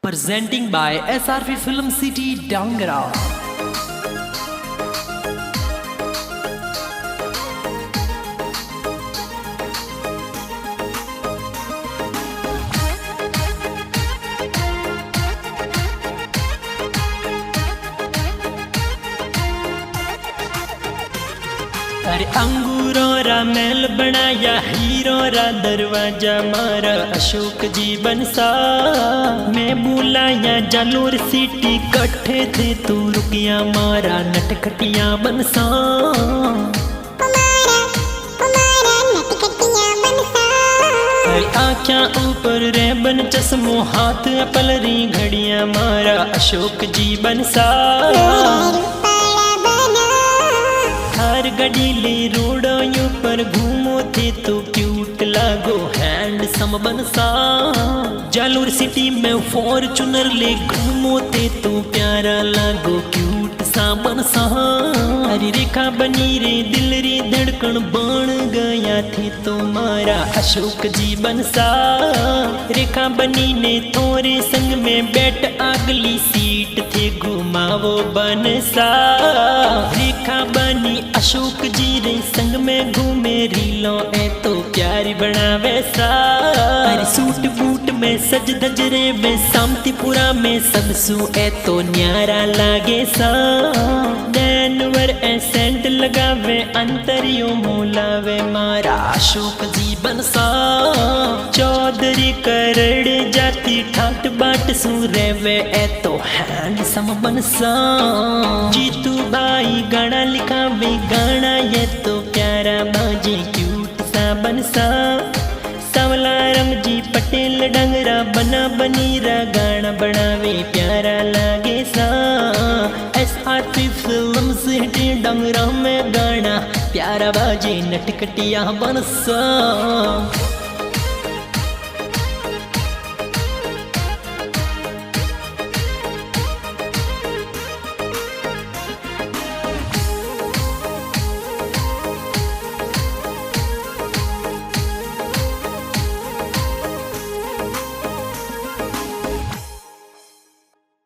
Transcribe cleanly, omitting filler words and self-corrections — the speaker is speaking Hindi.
Presenting by SRP Film City, Dangara. अरे अंगूरों रा महल बनाया हीरो रा दरवाजा मारा अशोक जी बनसा मैं बुलाया जालोर सिटी कट्ठे थे तू रुकिया मारा नटखटिया बनसा आँख्या ऊपर रेबन चश्मो हाथ पलरी घड़िया मारा अशोक जी बनसा हर गडीले रोडों पर घूमो थे तो क्यूट लागो हैंडसम बनसा जालोर सिटी में फॉर्चूनर ले घूमो थे तो प्यारा लागो क्यूट सा बनसा हरी रेखा बनी रे दिल रे धड़कन बन गया थे तुम्हारा अशोक जी बनसा रेखा बनी ने थोड़े संग में बैठ अगली सीट थे घुमावो बनसा रेखा बनी अशोक जी रे संग में घूमे रीलो ए तो प्यारी बनावे सा अरे सूट बूट में सज धज रे में शांतिपुरा में सब सु ए तो न्यारा लागे सा नैनवर ए सेंट लगावे अंतरियो मोलावे मारा अशोक जी बनसा चौधरी करड़ जाती ठाट बाट सु रेवे ए तो हैंडसम बनसा जीतू भाई गाना लिखावे गाना ये तो प्यारा बाजे क्यूट सा बनसा सवलाराम जी पटेल डंगरा बना बनीरा गाना बनावे प्यारा लागे सा SRP फिल्म सिटी डंगरा में गाना प्यारा बाजे नटखटिया बनसा।